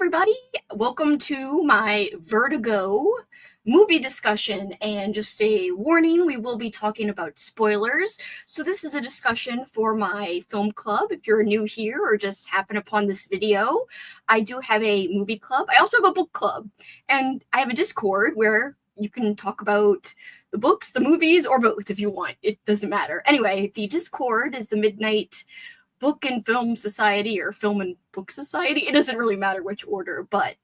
everybody. Welcome to my Vertigo movie discussion. And just a warning, we will be talking about spoilers. So this is a discussion for my film club. If you're new here or just happen upon this video, I do have a movie club. I also have a book club. And I have a Discord where you can talk about the books, the movies, or both if you want. It doesn't matter. Anyway, the Discord is the Midnight Book and Film Society, or Film and Book Society. It doesn't really matter which order, but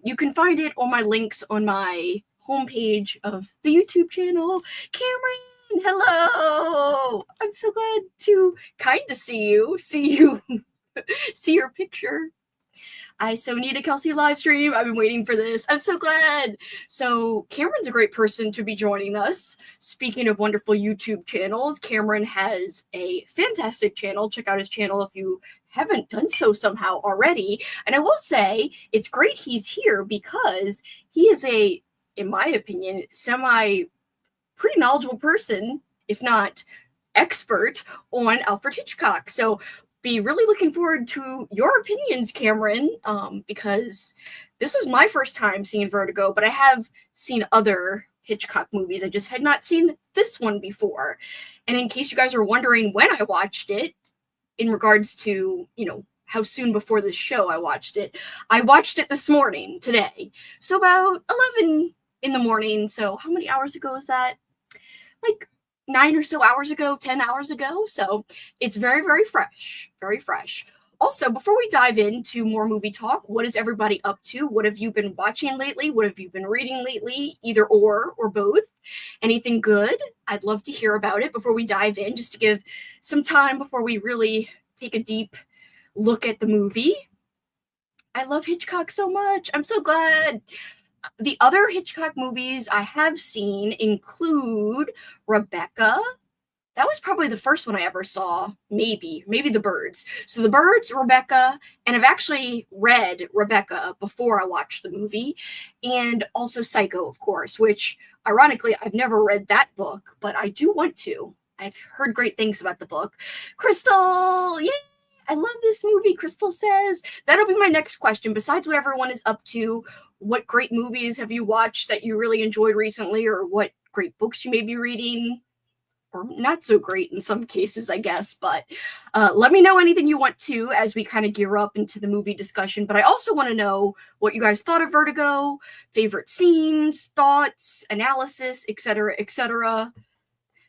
you can find it on my links on my homepage of the YouTube channel. Cameron, hello! I'm so glad to see you, see your picture. I so need a Kelsi live stream. I've been waiting for this. I'm so glad. So Cameron's a great person to be joining us. Speaking of wonderful YouTube channels, Cameron has a fantastic channel. Check out his channel if you haven't done so somehow already. And I will say it's great he's here because he is a, in my opinion, pretty knowledgeable person, if not expert, on Alfred Hitchcock. So be really looking forward to your opinions, Cameron, because this was my first time seeing Vertigo, but I have seen other Hitchcock movies. I just had not seen this one before. And in case you guys are wondering when I watched it, in regards to, how soon before this show I watched it this morning, today. So about 11 in the morning. So how many hours ago is that? Like 9 or so hours ago, 10 hours ago. So it's very, very fresh, very fresh. Also, before we dive into more movie talk, what is everybody up to? What have you been watching lately? What have you been reading lately? Either or both. Anything good? I'd love to hear about it before we dive in, just to give some time before we really take a deep look at the movie. I love Hitchcock so much. I'm so glad. The other Hitchcock movies I have seen include Rebecca. That was probably the first one I ever saw. Maybe The Birds. So The Birds, Rebecca, and I've actually read Rebecca before I watched the movie, and also Psycho, of course, which, ironically, I've never read that book, but I do want to. I've heard great things about the book. Crystal, yay! I love this movie, Crystal says. That'll be my next question. Besides what everyone is up to, what great movies have you watched that you really enjoyed recently, or what great books you may be reading? Or not so great in some cases, I guess. But let me know anything you want to as we kind of gear up into the movie discussion. But I also want to know what you guys thought of Vertigo, favorite scenes, thoughts, analysis, etc., etc.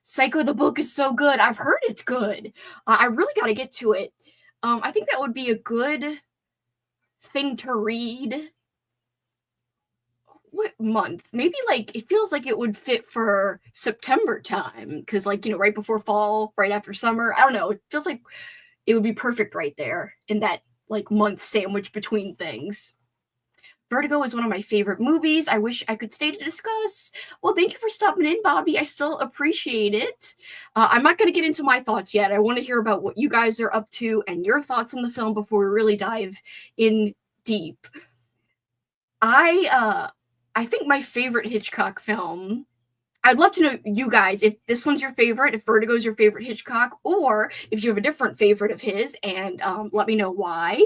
Psycho the book is so good. I've heard it's good. I really got to get to it. I think that would be a good thing to read. What month? Maybe it feels like it would fit for September time, because right before fall, right after summer. I don't know. It feels like it would be perfect right there in that month sandwich between things. Vertigo is one of my favorite movies. I wish I could stay to discuss. Well, thank you for stopping in, Bobby. I still appreciate it. I'm not going to get into my thoughts yet. I want to hear about what you guys are up to and your thoughts on the film before we really dive in deep. I think my favorite Hitchcock film, I'd love to know you guys if this one's your favorite, if Vertigo is your favorite Hitchcock, or if you have a different favorite of his, and let me know why.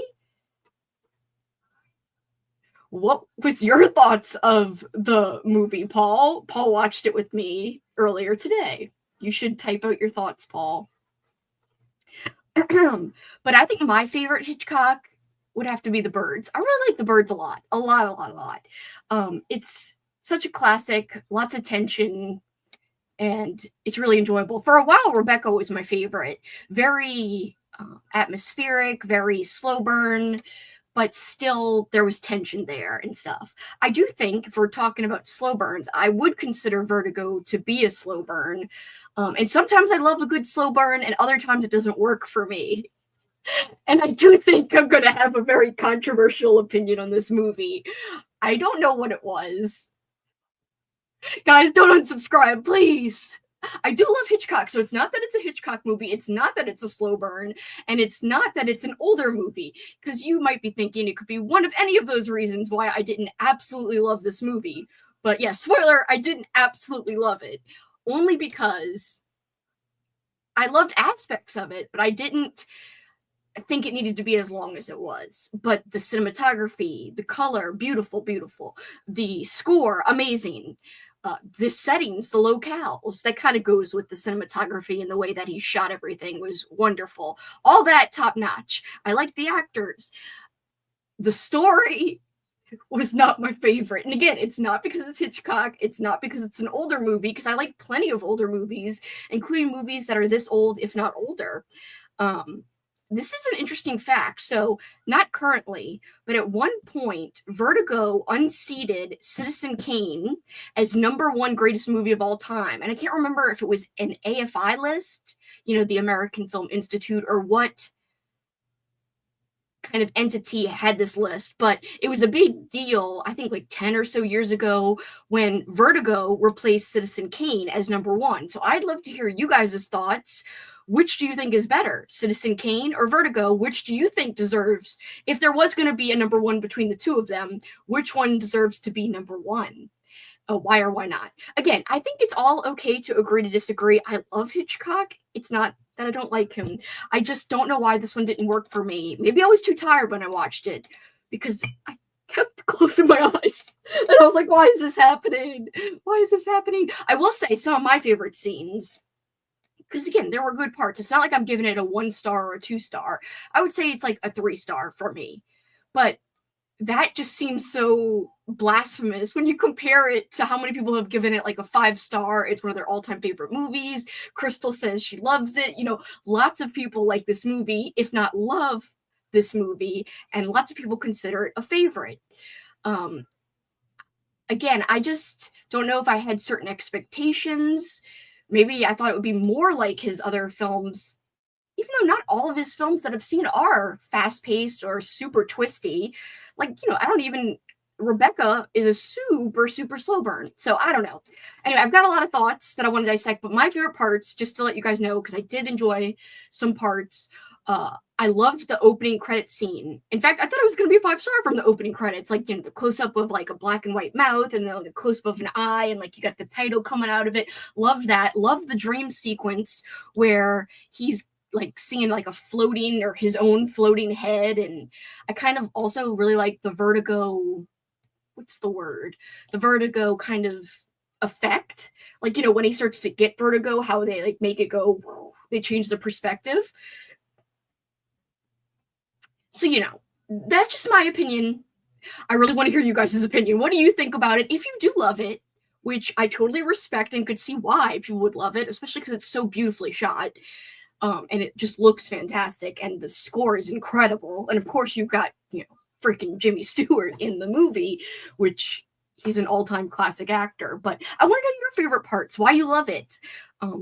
What was your thoughts of the movie, Paul? Paul watched it with me earlier today. You should type out your thoughts, Paul. But I think my favorite Hitchcock would have to be The Birds. I really like The Birds a lot. A lot. It's such a classic, lots of tension, and it's really enjoyable. For a while, Rebecca was my favorite. Very atmospheric, very slow burn, but still there was tension there and stuff. I do think, if we're talking about slow burns, I would consider Vertigo to be a slow burn. And sometimes I love a good slow burn, and other times it doesn't work for me. And I do think I'm going to have a very controversial opinion on this movie. I don't know what it was. Guys, don't unsubscribe, please. I do love Hitchcock, so it's not that it's a Hitchcock movie, it's not that it's a slow burn, and it's not that it's an older movie, because you might be thinking it could be one of any of those reasons why I didn't absolutely love this movie. But yeah, spoiler, I didn't absolutely love it, only because I loved aspects of it, but I didn't think it needed to be as long as it was. But the cinematography, the color, beautiful, beautiful. The score, amazing. The settings, the locales, that kind of goes with the cinematography and the way that he shot everything was wonderful. All that top notch. I like the actors. The story was not my favorite. And again, it's not because it's Hitchcock. It's not because it's an older movie, because I like plenty of older movies, including movies that are this old, if not older. Um, this is an interesting fact. So, not currently, but at one point, Vertigo unseated Citizen Kane as number one greatest movie of all time. And I can't remember if it was an AFI list, the American Film Institute, or what kind of entity had this list, but it was a big deal, I think like 10 or so years ago, when Vertigo replaced Citizen Kane as number one. So I'd love to hear you guys' thoughts. Which do you think is better, Citizen Kane or Vertigo? Which do you think deserves, if there was going to be a number one between the two of them, which one deserves to be number one? Why or why not? Again, I think it's all okay to agree to disagree. I love Hitchcock. It's not that I don't like him. I just don't know why this one didn't work for me. Maybe I was too tired when I watched it, because I kept closing my eyes. And I was like, why is this happening? Why is this happening? I will say some of my favorite scenes, because again, there were good parts. It's not like I'm giving it a 1-star or a 2-star. I would say it's like a 3-star for me. But that just seems so blasphemous when you compare it to how many people have given it like a 5-star. It's one of their all-time favorite movies. Crystal says she loves it. Lots of people like this movie, if not love this movie, and lots of people consider it a favorite. Again, I just don't know if I had certain expectations. Maybe I thought it would be more like his other films, even though not all of his films that I've seen are fast-paced or super twisty. Rebecca is a super, super slow burn. So I don't know. Anyway, I've got a lot of thoughts that I want to dissect, but my favorite parts, just to let you guys know, because I did enjoy some parts, I loved the opening credit scene. In fact, I thought it was going to be a 5-star from the opening credits, like, the close-up of like a black and white mouth, and then the close-up of an eye, and like you got the title coming out of it. Loved that. Loved the dream sequence where he's like seeing like a floating, or his own floating head. And I kind of also really like the Vertigo, what's the word? The Vertigo kind of effect. Like, when he starts to get vertigo, how they like make it go, they change the perspective. So, that's just my opinion. I really want to hear you guys' opinion. What do you think about it? If you do love it, which I totally respect and could see why people would love it, especially because it's so beautifully shot. And it just looks fantastic, and the score is incredible. And of course, you've got, freaking Jimmy Stewart in the movie, which he's an all-time classic actor. But I want to know your favorite parts, why you love it,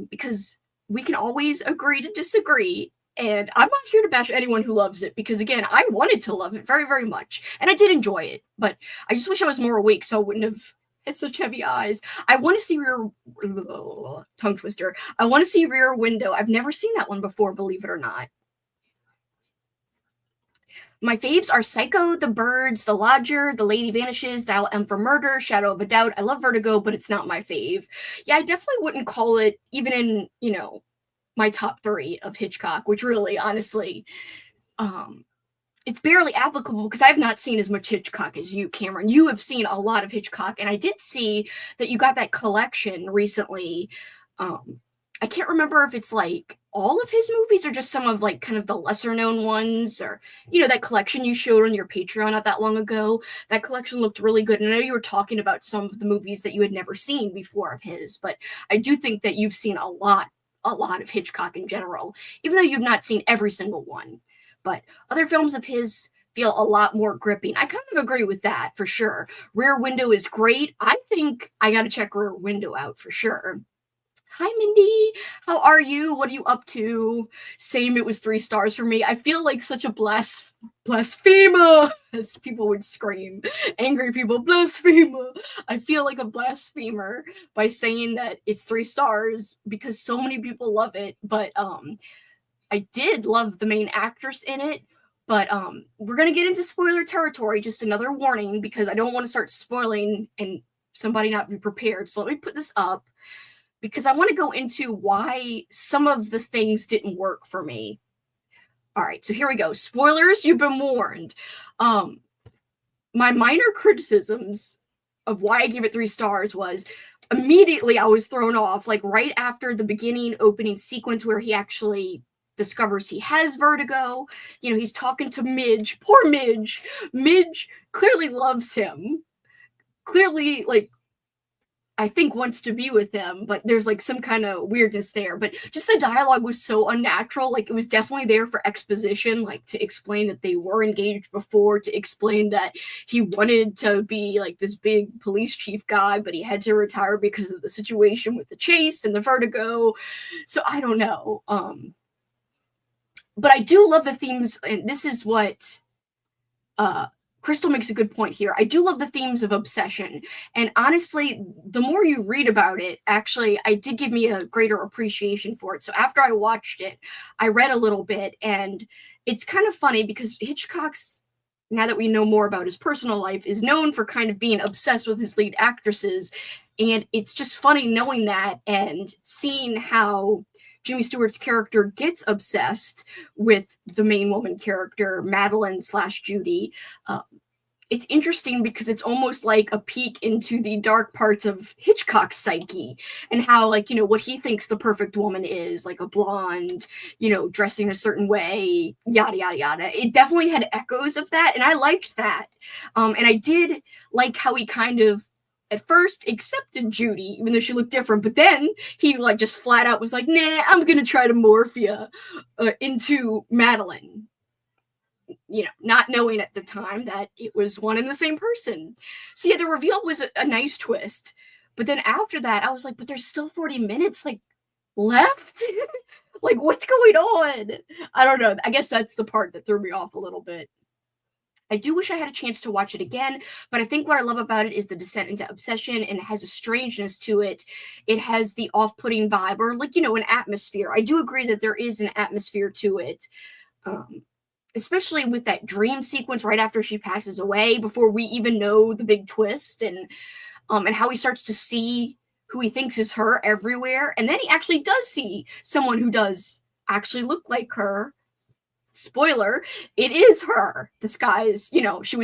because we can always agree to disagree. And I'm not here to bash anyone who loves it, because again, I wanted to love it very, very much, and I did enjoy it. But I just wish I was more awake, so I wouldn't have had such heavy eyes. I want to see tongue twister. I want to see Rear Window. I've never seen that one before, believe it or not. My faves are Psycho, The Birds, The Lodger, The Lady Vanishes, Dial M for Murder, Shadow of a Doubt. I love Vertigo, but it's not my fave. Yeah, I definitely wouldn't call it even in, my top 3 of Hitchcock, which really, honestly, it's barely applicable, because I have not seen as much Hitchcock as you, Cameron. You have seen a lot of Hitchcock, and I did see that you got that collection recently. I can't remember if it's like all of his movies or just some of like kind of the lesser known ones, or that collection you showed on your Patreon not that long ago. That collection looked really good, and I know you were talking about some of the movies that you had never seen before of his, but I do think that you've seen a lot of Hitchcock in general, even though you've not seen every single one. But other films of his feel a lot more gripping. I kind of agree with that for sure. Rear Window is great. I think I got to check Rear Window out for sure. Hi, Mindy. How are you? What are you up to? Same, it was 3 stars for me. I feel like such a blasphemer, as people would scream. Angry people, blasphemer. I feel like a blasphemer by saying that it's 3 stars, because so many people love it. But I did love the main actress in it. But we're going to get into spoiler territory. Just another warning, because I don't want to start spoiling and somebody not be prepared. So let me put this up, because I want to go into why some of the things didn't work for me. All right, so here we go. Spoilers, you've been warned. Um, my minor criticisms of why I gave it 3 stars was immediately I was thrown off, like right after the beginning opening sequence where he actually discovers he has vertigo. You know, he's talking to Midge. Poor Midge. Midge clearly loves him. Clearly, like, I think wants to be with him, but there's like some kind of weirdness there. But just the dialogue was so unnatural. Like, it was definitely there for exposition, like to explain that they were engaged before, to explain that he wanted to be like this big police chief guy, but he had to retire because of the situation with the chase and the vertigo. So I don't know. But I do love the themes, and this is what Crystal makes a good point here. I do love the themes of obsession. And honestly, the more you read about it, actually, I did give me a greater appreciation for it. So after I watched it, I read a little bit, and it's kind of funny because Hitchcock's, now that we know more about his personal life, is known for kind of being obsessed with his lead actresses. And it's just funny knowing that and seeing how Jimmy Stewart's character gets obsessed with the main woman character, Madeline / Judy. It's interesting because it's almost like a peek into the dark parts of Hitchcock's psyche and how, like, you know, what he thinks the perfect woman is, like a blonde, you know, dressing a certain way, yada, yada, yada. It definitely had echoes of that, and I liked that. And I did like how he kind of at first accepted Judy, even though she looked different, but then he like just flat out was like, nah, I'm gonna try to morph you into Madeline, you know, not knowing at the time that it was one and the same person. So yeah, the reveal was a nice twist, but then after that I was like, but there's still 40 minutes like left. Like, what's going on? I don't know. I guess that's the part that threw me off a little bit. I do wish I had a chance to watch it again, but I think what I love about it is the descent into obsession, and it has a strangeness to it. It has the off-putting vibe, or like, you know, an atmosphere. I do agree that there is an atmosphere to it, especially with that dream sequence right after she passes away, before we even know the big twist, and how he starts to see who he thinks is her everywhere, and then he actually does see someone who does actually look like her. Spoiler, it is her disguised. You know, she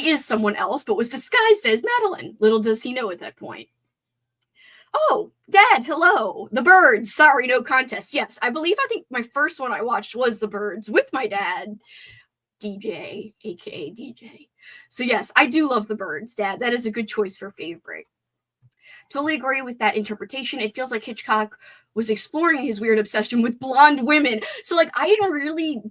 is someone else, but was disguised as Madeline. Little does he know at that point. Oh, Dad, hello. The Birds. Sorry, no contest. Yes, I think my first one I watched was The Birds with my dad, DJ, aka DJ. So yes, I do love The Birds, Dad. That is a good choice for favorite. Totally agree with that interpretation. It feels like Hitchcock was exploring his weird obsession with blonde women. So like, I didn't really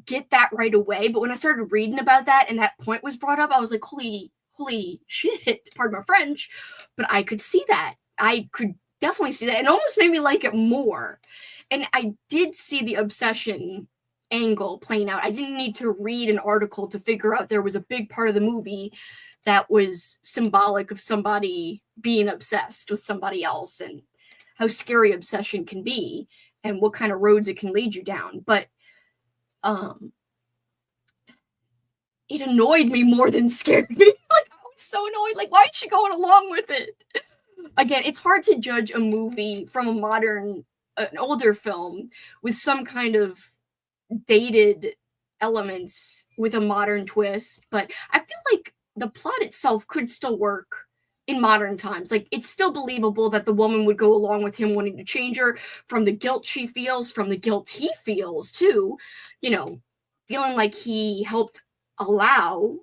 get that right away, but when I started reading about that and that point was brought up, I was like, holy shit, pardon my French, but I could see that. I could definitely see that, and almost made me like it more. And I did see the obsession angle playing out. I didn't need to read an article to figure out there was a big part of the movie that was symbolic of somebody being obsessed with somebody else, and how scary obsession can be and what kind of roads it can lead you down. But it annoyed me more than scared me. Like, I was so annoyed. Like, why is she going along with it? Again, it's hard to judge a movie from an older film with some kind of dated elements with a modern twist, but I feel like the plot itself could still work in modern times. Like, it's still believable that the woman would go along with him wanting to change her, from the guilt she feels, from the guilt he feels too, you know, feeling like he helped allow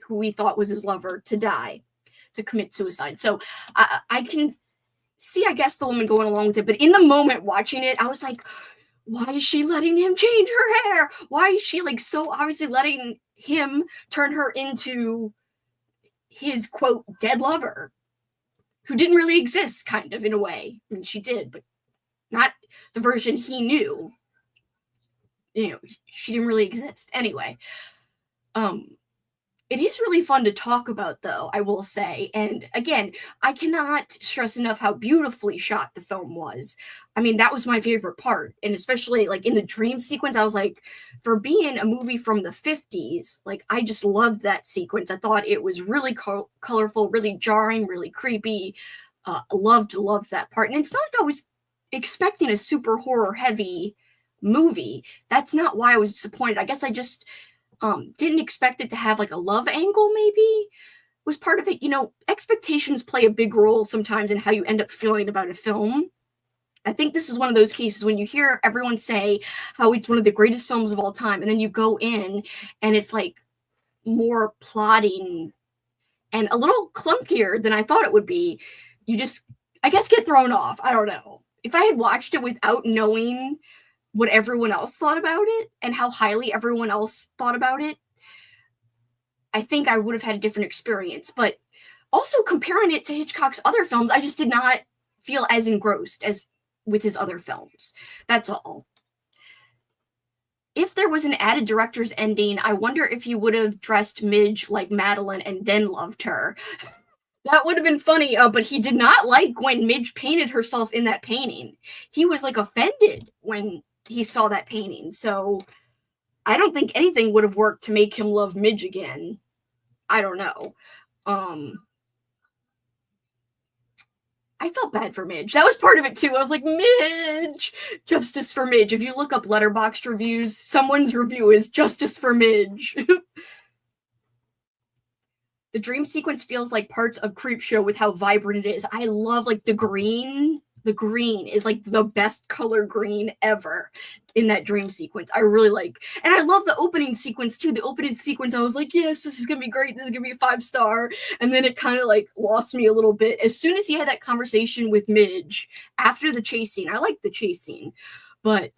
who he thought was his lover to die, to commit suicide. So I can see, I guess, the woman going along with it, but in the moment watching it, I was like, why is she letting him change her hair? Why is she like so obviously letting him turn her into his quote dead lover, who didn't really exist, kind of, in a way? I mean, she did, but not the version he knew. You know, she didn't really exist. Anyway, it is really fun to talk about, though, I will say. And again, I cannot stress enough how beautifully shot the film was. I mean, that was my favorite part. And especially like in the dream sequence, I was like, for being a movie from the 50s, like, I just loved that sequence. I thought it was really colorful, really jarring, really creepy. Loved that part. And it's not like I was expecting a super horror heavy movie. That's not why I was disappointed. I guess I just didn't expect it to have like a love angle, maybe was part of it. You know, expectations play a big role sometimes in how you end up feeling about a film. I think this is one of those cases when you hear everyone say how it's one of the greatest films of all time, and then you go in and it's like more plotting and a little clunkier than I thought it would be. You just, I guess, get thrown off. I don't know. If I had watched it without knowing what everyone else thought about it and how highly everyone else thought about it, I think I would have had a different experience. But also comparing it to Hitchcock's other films, I just did not feel as engrossed as with his other films. That's all. If there was an added director's ending, I wonder if he would have dressed Midge like Madeline and then loved her. That would have been funny, but he did not like when Midge painted herself in that painting. He was like offended when he saw that painting. So I don't think anything would have worked to make him love Midge again. I don't know. I felt bad for Midge. That was part of it too. I was like, Midge! Justice for Midge. If you look up Letterboxd reviews, someone's review is Justice for Midge. The dream sequence feels like parts of Creepshow with how vibrant it is. I love like the green. The green is like the best color green ever in that dream sequence. I really like, and I love the opening sequence too. The opening sequence, I was like, yes, this is gonna be great. This is gonna be a 5-star. And then it kind of like lost me a little bit. As soon as he had that conversation with Midge after the chase scene, I like the chase scene, but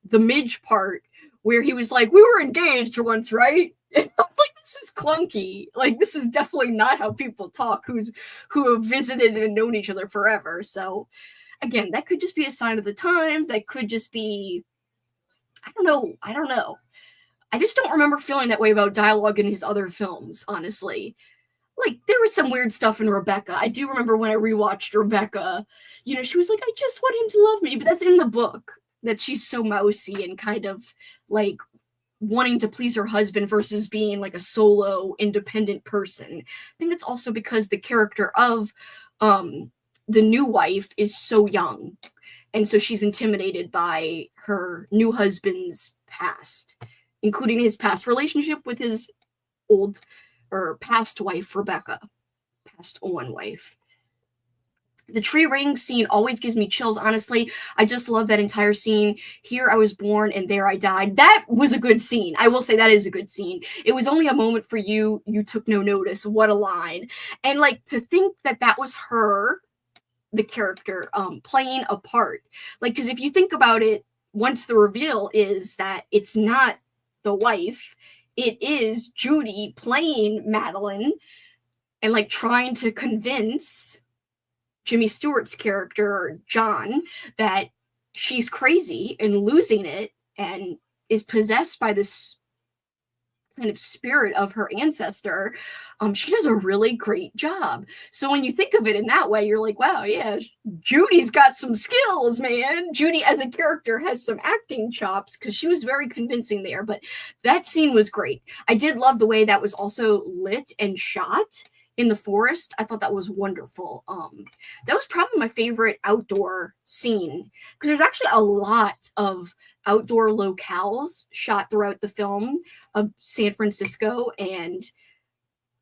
the Midge part where he was like, we were engaged once, right? And I was like, this is clunky. Like, this is definitely not how people talk who have visited and known each other forever. So again, that could just be a sign of the times. That could just be, I don't know. I just don't remember feeling that way about dialogue in his other films, honestly. Like, there was some weird stuff in Rebecca. I do remember when I rewatched Rebecca, you know, she was like, I just want him to love me. But that's in the book, that she's so mousy and kind of like wanting to please her husband versus being like a solo independent person. I think it's also because the character of the new wife is so young, and so she's intimidated by her new husband's past, including his past relationship with his old or past wife Rebecca, past on wife. The tree ring scene always gives me chills, honestly. I just love that entire scene. Here I was born and there I died. That was a good scene. I will say that is a good scene. It was only a moment for you. You took no notice. What a line. And like to think that that was her, the character, playing a part. Like, because if you think about it, once the reveal is that it's not the wife, it is Judy playing Madeline and like trying to convince Jimmy Stewart's character, John, that she's crazy and losing it and is possessed by this kind of spirit of her ancestor. She does a really great job. So when you think of it in that way, you're like, wow, yeah, Judy's got some skills, man. Judy as a character has some acting chops because she was very convincing there. But that scene was great. I did love the way that was also lit and shot in the forest. I thought that was wonderful. That was probably my favorite outdoor scene because there's actually a lot of outdoor locales shot throughout the film of San Francisco and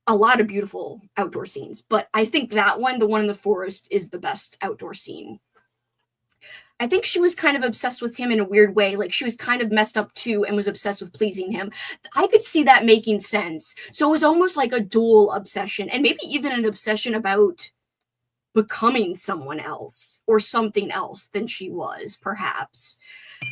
a lot of beautiful outdoor scenes. But I think that one, the one in the forest, is the best outdoor scene. I think she was kind of obsessed with him in a weird way. Like she was kind of messed up too and was obsessed with pleasing him. I could see that making sense. So it was almost like a dual obsession and maybe even an obsession about becoming someone else or something else than she was, perhaps.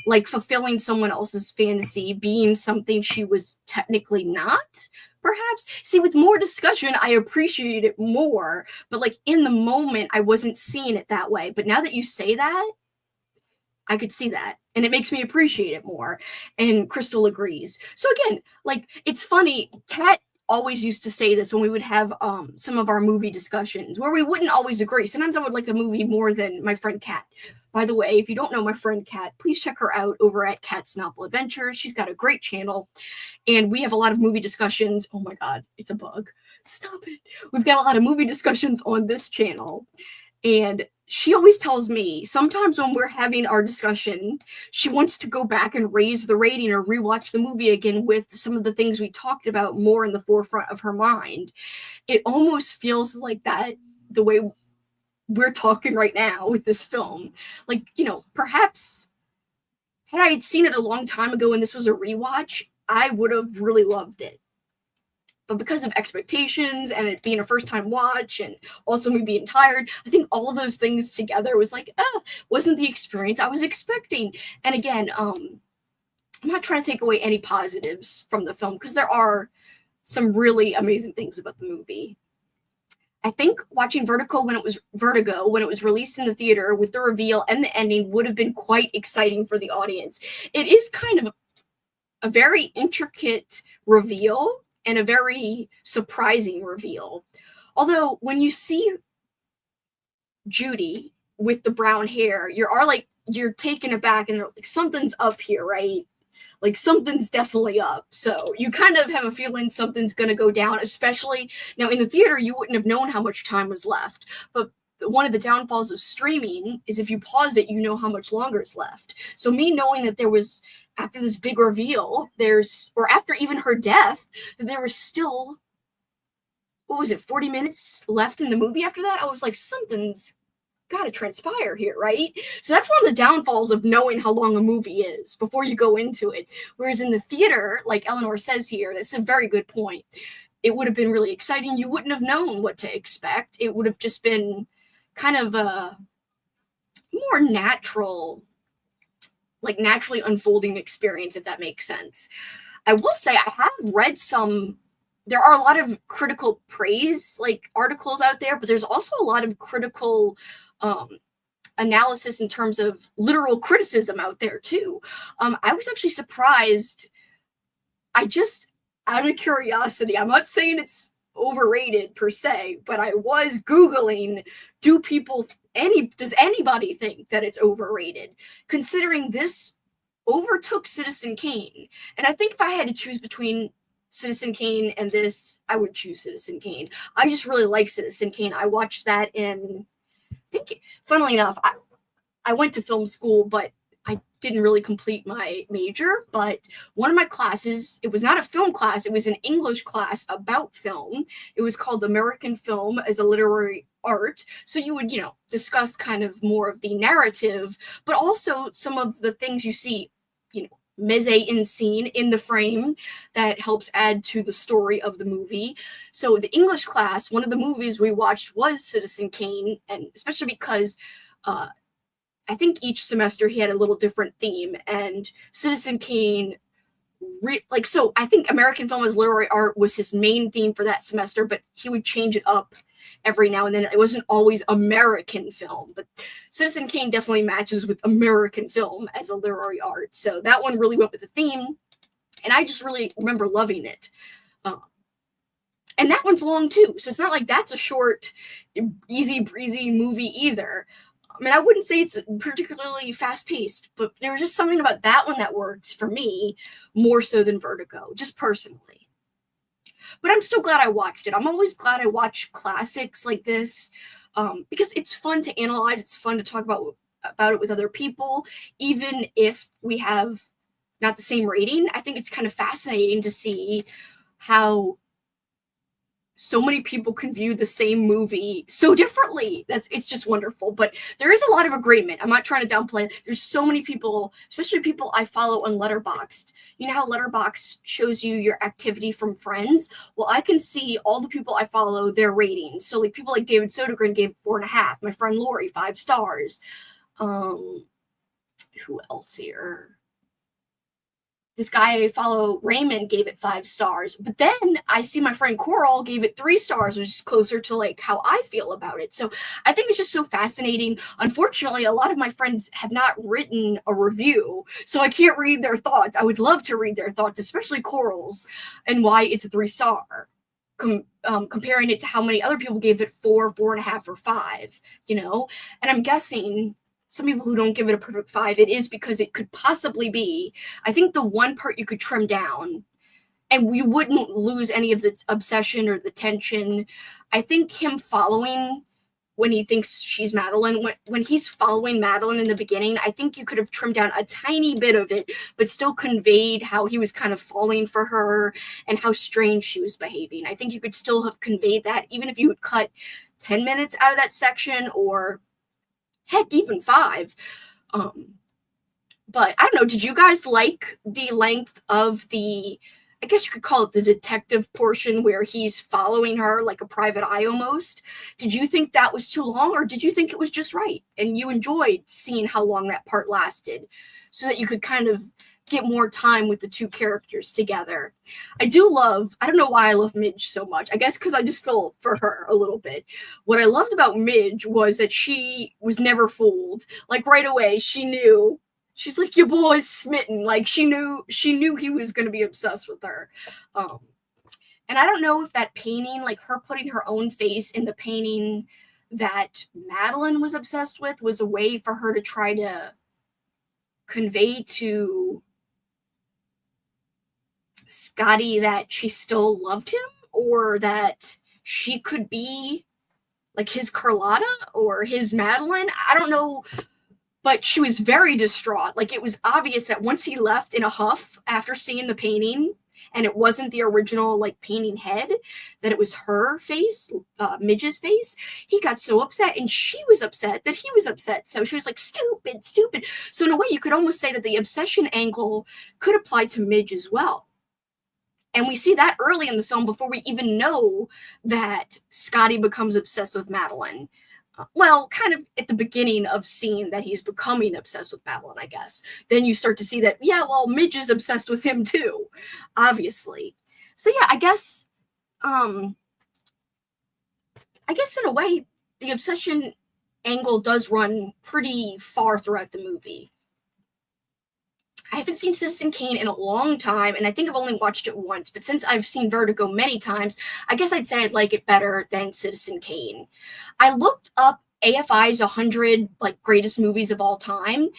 Like fulfilling someone else's fantasy, being something she was technically not, perhaps. See, with more discussion, I appreciate it more. But like in the moment, I wasn't seeing it that way. But now that you say that, I could see that. And it makes me appreciate it more. And Crystal agrees. So again, like, it's funny. Kat always used to say this when we would have some of our movie discussions where we wouldn't always agree. Sometimes I would like a movie more than my friend Kat. By the way, if you don't know my friend Kat, please check her out over at Kat's Novel Adventures. She's got a great channel. And we have a lot of movie discussions. Oh my God, it's a bug. Stop it. We've got a lot of movie discussions on this channel. And she always tells me sometimes when we're having our discussion, she wants to go back and raise the rating or rewatch the movie again with some of the things we talked about more in the forefront of her mind. It almost feels like that the way we're talking right now with this film. Like, perhaps had I had seen it a long time ago and this was a rewatch, I would have really loved it. But because of expectations and it being a first time watch and also me being tired, I think all of those things together was like, wasn't the experience I was expecting. And again, I'm not trying to take away any positives from the film because there are some really amazing things about the movie. I think watching Vertigo when it was released in the theater with the reveal and the ending would have been quite exciting for the audience. It is kind of a very intricate reveal and a very surprising reveal. Although when you see Judy with the brown hair, you're taken aback and like something's up here, right? Like something's definitely up. So you kind of have a feeling something's going to go down, especially now in the theater, you wouldn't have known how much time was left. But one of the downfalls of streaming is if you pause it, you know how much longer is left. So me knowing that there was, after this big reveal, or after even her death, that there was still, 40 minutes left in the movie after that? I was like, something's got to transpire here, right? So that's one of the downfalls of knowing how long a movie is before you go into it. Whereas in the theater, like Eleanor says here, that's a very good point. It would have been really exciting. You wouldn't have known what to expect. It would have just been kind of a more natural, like naturally unfolding experience, if that makes sense. I will say I have read there are a lot of critical praise like articles out there, but there's also a lot of critical analysis in terms of literal criticism out there too. I was actually surprised. Out of curiosity, I'm not saying it's overrated per se, but I was Googling, does anybody think that it's overrated? Considering this overtook Citizen Kane. And I think if I had to choose between Citizen Kane and this, I would choose Citizen Kane. I just really like Citizen Kane. I watched that funnily enough, I went to film school, but I didn't really complete my major. But one of my classes, it was not a film class, it was an English class about film. It was called American Film as a Literary Art. So you would, discuss kind of more of the narrative, but also some of the things you see, mise en scene in the frame that helps add to the story of the movie. So the English class, one of the movies we watched was Citizen Kane, and especially because I think each semester he had a little different theme, and Citizen Kane, so I think American Film as Literary Art was his main theme for that semester, but he would change it up every now and then. It wasn't always American film, but Citizen Kane definitely matches with American film as a literary art. So that one really went with the theme, and I just really remember loving it. And that one's long too, so it's not like that's a short, easy breezy movie either. I mean, I wouldn't say it's particularly fast-paced, but there was just something about that one that works for me more so than Vertigo, just personally. But I'm still glad I watched it. I'm always glad I watch classics like this because it's fun to analyze. It's fun to talk about it with other people, even if we have not the same rating. I think it's kind of fascinating to see how so many people can view the same movie so differently. It's just wonderful. But there is a lot of agreement. I'm not trying to downplay it. There's so many people, especially people I follow on Letterboxd. You know how Letterboxd shows you your activity from friends? Well, I can see all the people I follow, their ratings. So like people like David Sodergren gave 4.5. My friend Lori, 5 stars. Who else here? This guy I follow, Raymond, gave it 5 stars. But then I see my friend Coral gave it 3 stars, which is closer to like how I feel about it. So I think it's just so fascinating. Unfortunately, a lot of my friends have not written a review, so I can't read their thoughts. I would love to read their thoughts, especially Coral's, and why it's a 3-star. Comparing it to how many other people gave it 4, 4.5, or 5, And I'm guessing some people who don't give it a perfect 5, it is because it could possibly be, I think the one part you could trim down and you wouldn't lose any of the obsession or the tension. I think him following when he thinks she's Madeline. When he's following Madeline in the beginning, I think you could have trimmed down a tiny bit of it, but still conveyed how he was kind of falling for her and how strange she was behaving. I think you could still have conveyed that, even if you had cut 10 minutes out of that section, or heck, even 5. But I don't know, did you guys like the length of the, I guess you could call it the detective portion where he's following her like a private eye almost? Did you think that was too long, or did you think it was just right and you enjoyed seeing how long that part lasted so that you could kind of get more time with the two characters together? I don't know why I love Midge so much. I guess because I just feel for her a little bit. What I loved about Midge was that she was never fooled. Like right away, she knew. She's like, your boy's smitten. Like she knew he was going to be obsessed with her. And I don't know if that painting, like her putting her own face in the painting that Madeline was obsessed with, was a way for her to try to convey to Scotty that she still loved him, or that she could be like his Carlotta or his Madeline. I don't know. But she was very distraught. Like, it was obvious that once he left in a huff after seeing the painting, and it wasn't the original, like, painting head, that it was her face, Midge's face, he got so upset, and she was upset that he was upset. So she was like, stupid, stupid. So in a way, you could almost say that the obsession angle could apply to Midge as well. And we see that early in the film before we even know that Scotty becomes obsessed with Madeline. Well, kind of at the beginning of seeing that he's becoming obsessed with Madeline, I guess. Then you start to see that, yeah, well, Midge is obsessed with him too, obviously. So yeah, I guess in a way, the obsession angle does run pretty far throughout the movie. I haven't seen Citizen Kane in a long time, and I think I've only watched it once, but since I've seen Vertigo many times, I guess I'd say I'd like it better than Citizen Kane. I looked up AFI's 100 like greatest movies of all time,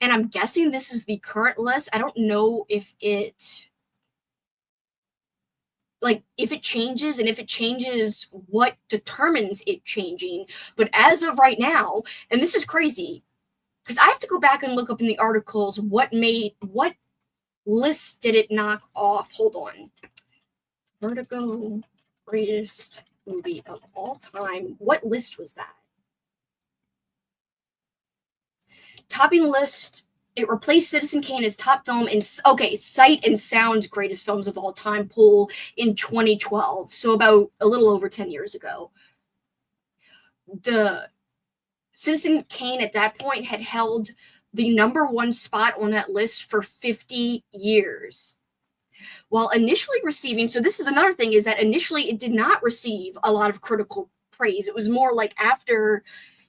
and I'm guessing this is the current list. I don't know if it changes, and if it changes, what determines it changing. But as of right now, and this is crazy, because I have to go back and look up in the articles what list did it knock off. Hold on. Vertigo greatest movie of all time. What list was that? Topping list. It replaced Citizen Kane as top film in Sight and Sound's greatest films of all time poll in 2012. So about a little over 10 years ago. The Citizen Kane at that point had held the number 1 spot on that list for 50 years. While initially receiving, so this is another thing, is that initially it did not receive a lot of critical praise. It was more like after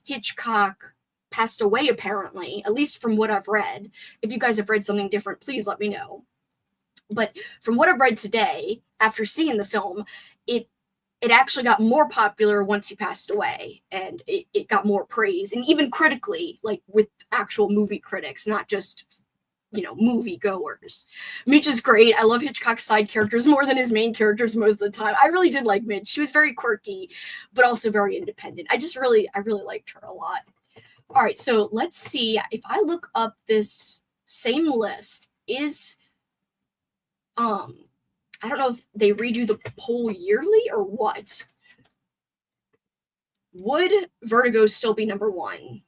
Hitchcock passed away, apparently, at least from what I've read. If you guys have read something different, please let me know. But from what I've read today, after seeing the film, it actually got more popular once he passed away, and it got more praise, and even critically, like with actual movie critics, not just, movie goers. Midge is great. I love Hitchcock's side characters more than his main characters most of the time. I really did like Midge. She was very quirky, but also very independent. I really liked her a lot. All right, so let's see. If I look up this same list, I don't know if they redo the poll yearly or what. Would Vertigo still be number 1?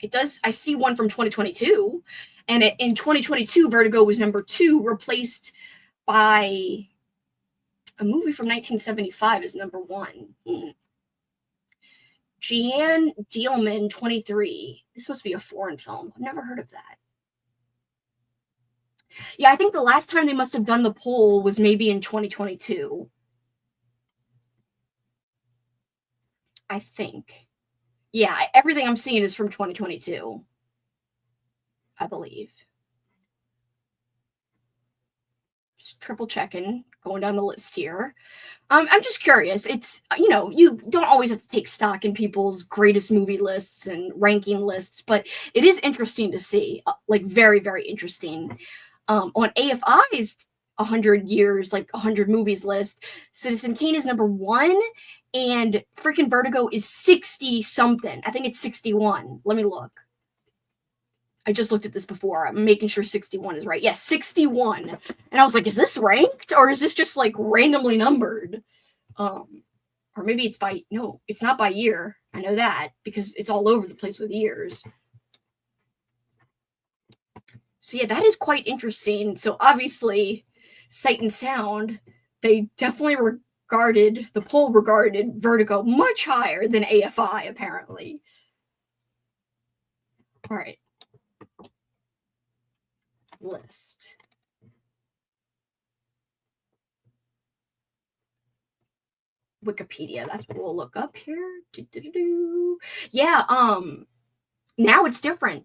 It does. I see one from 2022. And in 2022, Vertigo was number 2, replaced by a movie from 1975 as number 1. Jeanne Dielman, 23. This must be a foreign film. I've never heard of that. Yeah, I think the last time they must have done the poll was maybe in 2022. I think. Yeah, everything I'm seeing is from 2022. I believe. Just triple checking, going down the list here. I'm just curious. It's, you don't always have to take stock in people's greatest movie lists and ranking lists, but it is interesting to see, like very, very interesting. On AFI's 100 years, like 100 movies list, Citizen Kane is number 1, And freaking Vertigo is 60 something. I think it's 61. Let me look. I just looked at this before. I'm making sure 61 is right. Yes, 61. And I was like, is this ranked or is this just like randomly numbered? Or maybe it's by, no, it's not by year. I know that because it's all over the place with years. So yeah, that is quite interesting. So obviously, Sight and Sound, they definitely the poll regarded Vertigo much higher than AFI, apparently. All right. List. Wikipedia, that's what we'll look up here. Yeah, now it's different.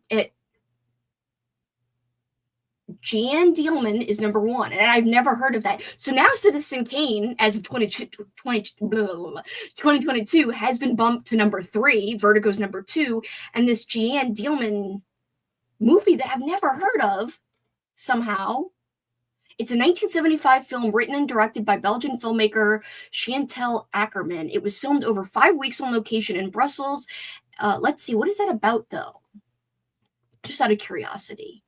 Jan Dielman is number one, and I've never heard of that. So now Citizen Kane, as of 2022, has been bumped to number 3. Vertigo's number 2, and this Jan Dielman movie that I've never heard of, somehow. It's a 1975 film written and directed by Belgian filmmaker Chantal Akerman. It was filmed over 5 weeks on location in Brussels. Let's see, what is that about, though? Just out of curiosity.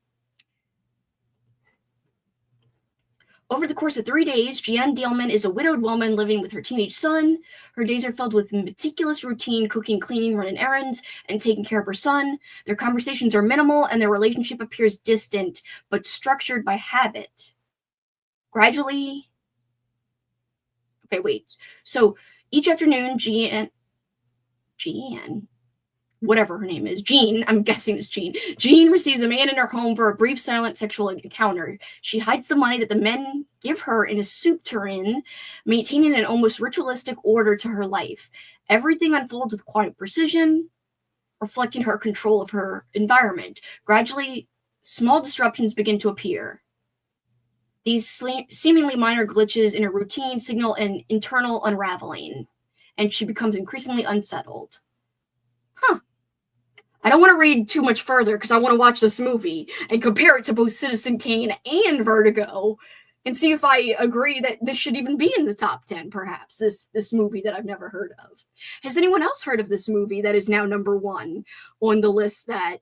Over the course of 3 days, Jeanne Dielman is a widowed woman living with her teenage son. Her days are filled with meticulous routine, cooking, cleaning, running errands, and taking care of her son. Their conversations are minimal, and their relationship appears distant, but structured by habit. Gradually... Okay, wait. So, each afternoon, Jeanne... whatever her name is, Jean, I'm guessing it's Jean. Jean receives a man in her home for a brief, silent sexual encounter. She hides the money that the men give her in a soup tureen, maintaining an almost ritualistic order to her life. Everything unfolds with quiet precision, reflecting her control of her environment. Gradually, small disruptions begin to appear. These seemingly minor glitches in her routine signal an internal unraveling, and she becomes increasingly unsettled. Huh. I don't want to read too much further because I want to watch this movie and compare it to both Citizen Kane and Vertigo and see if I agree that this should even be in the top 10, perhaps, this movie that I've never heard of. Has anyone else heard of this movie that is now number 1 on the list that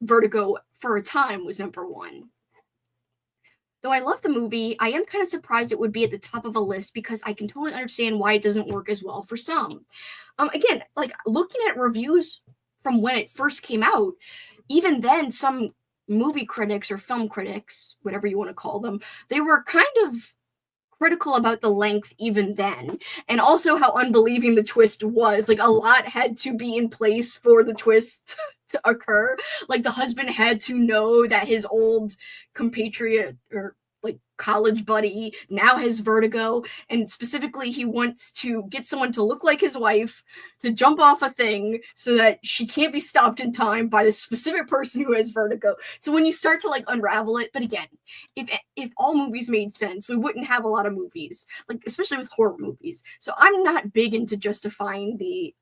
Vertigo, for a time, was number 1? Though I love the movie, I am kind of surprised it would be at the top of a list because I can totally understand why it doesn't work as well for some. Again, like looking at reviews from when it first came out, even then some movie critics or film critics, whatever you want to call them, they were kind of critical about the length even then, and also how unbelieving the twist was. Like a lot had to be in place for the twist to occur. Like the husband had to know that his old compatriot or like college buddy now has vertigo, and specifically he wants to get someone to look like his wife to jump off a thing so that she can't be stopped in time by the specific person who has vertigo. So when you start to like unravel it, but again, if all movies made sense, we wouldn't have a lot of movies, like especially with horror movies. So I'm not big into justifying the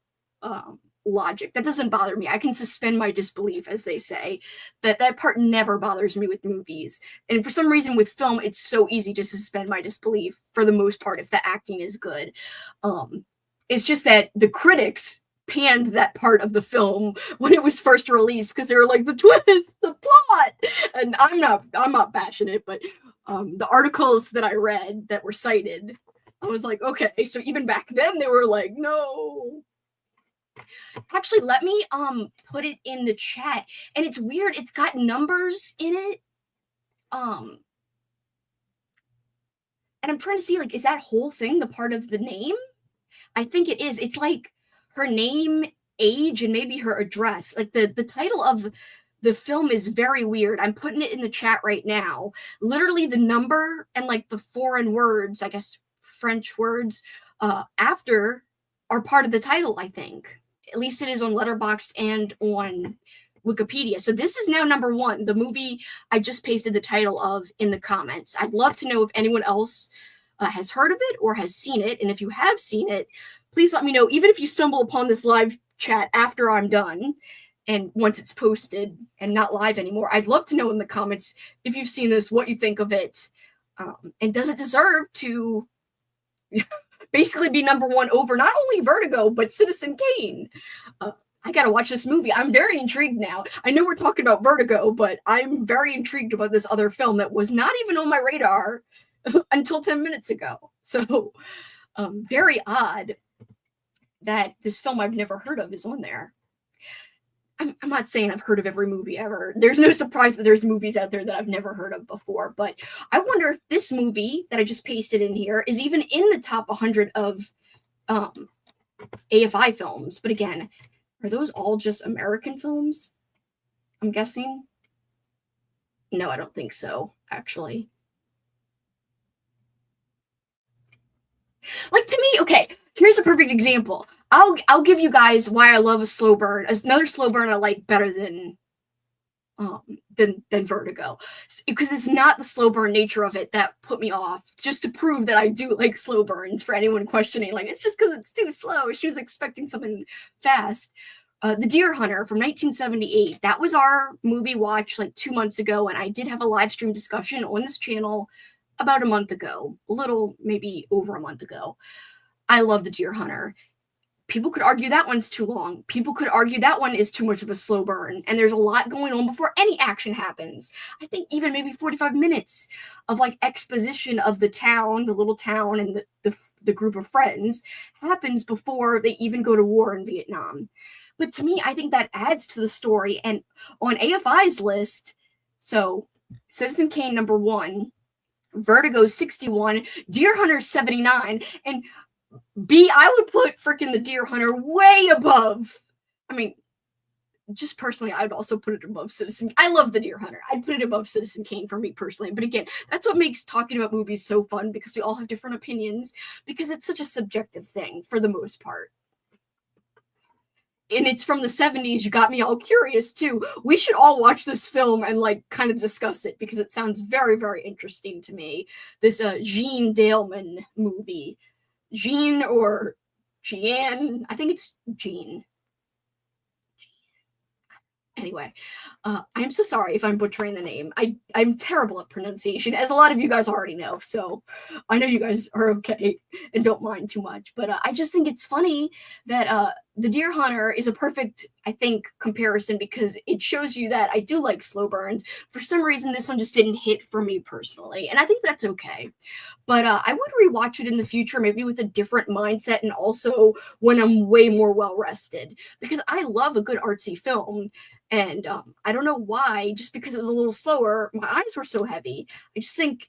logic. That doesn't bother me. I can suspend my disbelief, as they say. That part never bothers me with movies. And for some reason with film, it's so easy to suspend my disbelief for the most part if the acting is good. It's just that the critics panned that part of the film when it was first released because they were like, the twist, the plot. And I'm not bashing it, but the articles that I read that were cited, I was like, okay, so even back then they were like, no. Actually, let me put it in the chat. And it's weird, it's got numbers in it. And I'm trying to see, like, is that whole thing the part of the name? I think it is. It's like her name, age, and maybe her address. Like the title of the film is very weird. I'm putting it in the chat right now. Literally the number and like the foreign words, I guess French words, after are part of the title, I think. At least it is on Letterboxd and on Wikipedia. So this is now number 1, the movie I just pasted the title of in the comments. I'd love to know if anyone else has heard of it or has seen it. And if you have seen it, please let me know, even if you stumble upon this live chat after I'm done and once it's posted and not live anymore. I'd love to know in the comments if you've seen this, what you think of it, and does it deserve to basically be number one over not only Vertigo, but Citizen Kane. I gotta watch this movie. I'm very intrigued now. I know we're talking about Vertigo, but I'm very intrigued about this other film that was not even on my radar until 10 minutes ago. So, very odd that this film I've never heard of is on there. I'm not saying I've heard of every movie ever. There's no surprise that there's movies out there that I've never heard of before, but I wonder if this movie that I just pasted in here is even in the top 100 of AFI films. But again, are those all just American films? I'm guessing. No, I don't think so, actually. Like, to me, okay, here's a perfect example. I'll give you guys why I love a slow burn. Another slow burn I like better than Vertigo, because it's not the slow burn nature of it that put me off. Just to prove that I do like slow burns, for anyone questioning, like, it's just because it's too slow. She was expecting something fast. The Deer Hunter from 1978. That was our movie watch like 2 months ago, and I did have a live stream discussion on this channel about a month ago, a little, maybe over a month ago. I love The Deer Hunter. People could argue that one's too long. People could argue that one is too much of a slow burn, and there's a lot going on before any action happens. I think even maybe 45 minutes of like exposition of the town, the little town, and the group of friends happens before they even go to war in Vietnam. But to me, I think that adds to the story. And on AFI's list, so Citizen Kane number 1, Vertigo 61, Deer Hunter 79, and I would put freaking the Deer Hunter way above. I mean, just personally, I'd also put it above Citizen. I love the Deer Hunter. I'd put it above Citizen Kane for me personally. But again, that's what makes talking about movies so fun, because we all have different opinions, because it's such a subjective thing for the most part. And it's from the 70s. You got me all curious too. We should all watch this film and like kind of discuss it, because it sounds very, very interesting to me. This Jean Daleman movie. Jean or Jeanne. I think it's Jean. Anyway, I'm so sorry if I'm butchering the name. I'm terrible at pronunciation, as a lot of you guys already know. So I know you guys are okay and don't mind too much. But I just think it's funny that The Deer Hunter is a perfect, I think, comparison, because it shows you that I do like slow burns. For some reason, this one just didn't hit for me personally, and I think that's okay. But I would rewatch it in the future, maybe with a different mindset, and also when I'm way more well rested, because I love a good artsy film. And I don't know why, just because it was a little slower, my eyes were so heavy. I just think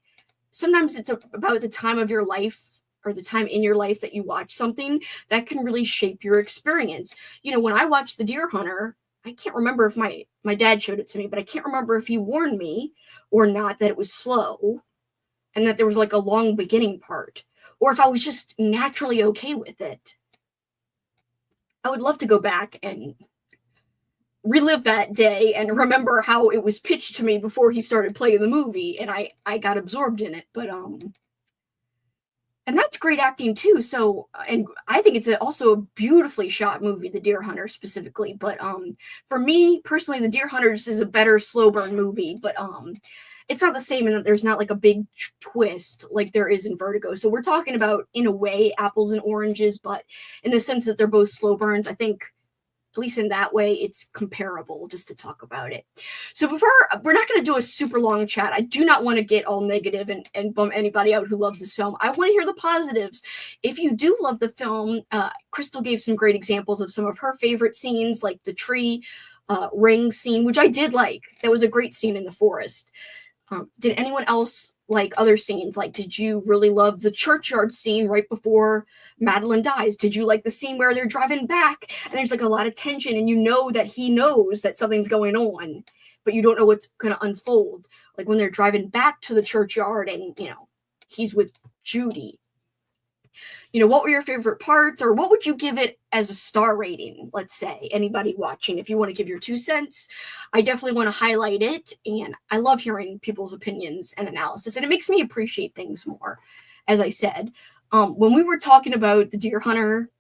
sometimes it's about the time of your life, or the time in your life that you watch something, that can really shape your experience. You know, when I watched The Deer Hunter, I can't remember if my dad showed it to me, but I can't remember if he warned me or not that it was slow and that there was like a long beginning part, or if I was just naturally okay with it. I would love to go back and relive that day and remember how it was pitched to me before he started playing the movie, and I got absorbed in it. But and that's great acting too. So, and I think it's also a beautifully shot movie, The Deer Hunter specifically. But for me personally, The Deer Hunter just is a better slow burn movie. But it's not the same in that there's not like a big twist like there is in Vertigo. So we're talking about, in a way, apples and oranges, but in the sense that they're both slow burns, I think, at least in that way, it's comparable, just to talk about it. So we're not going to do a super long chat. I do not want to get all negative and bum anybody out who loves this film. I want to hear the positives. If you do love the film, Crystal gave some great examples of some of her favorite scenes, like the tree ring scene, which I did like. That was a great scene in the forest. Did anyone else like other scenes? Like, did you really love the churchyard scene right before Madeline dies? Did you like the scene where they're driving back and there's like a lot of tension, and you know that he knows that something's going on, but you don't know what's going to unfold? Like when they're driving back to the churchyard and, you know, he's with Judy. You know, what were your favorite parts, or what would you give it as a star rating? Let's say, anybody watching, if you want to give your 2 cents, I definitely want to highlight it. And I love hearing people's opinions and analysis, and it makes me appreciate things more. As I said, when we were talking about The Deer Hunter,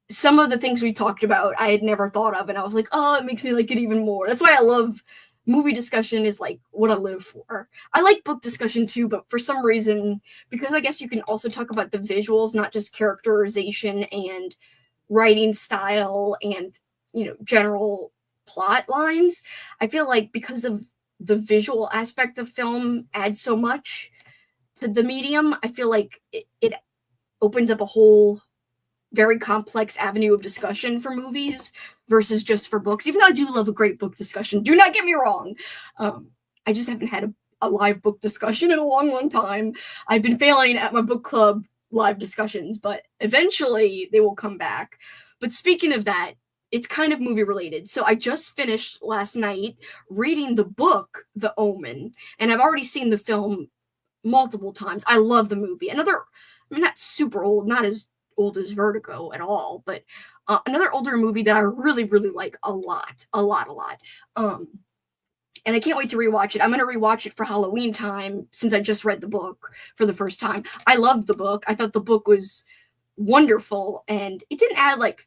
some of the things we talked about I had never thought of, and I was like, oh, it makes me like it even more. That's why I love movie discussion is like what I live for. I like book discussion too, but for some reason, because I guess you can also talk about the visuals, not just characterization and writing style and, general plot lines. I feel like because of the visual aspect of film adds so much to the medium, I feel like it opens up a whole very complex avenue of discussion for movies versus just for books. Even though I do love a great book discussion, do not get me wrong. I just haven't had a live book discussion in a long, long time. I've been failing at my book club live discussions, but eventually they will come back. But speaking of that, it's kind of movie related. So I just finished last night reading the book, The Omen, and I've already seen the film multiple times. I love the movie. Not super old, not as old as Vertigo at all, but another older movie that I really, really like a lot. And I can't wait to rewatch it. I'm going to rewatch it for Halloween time since I just read the book for the first time. I loved the book. I thought the book was wonderful, and it didn't add like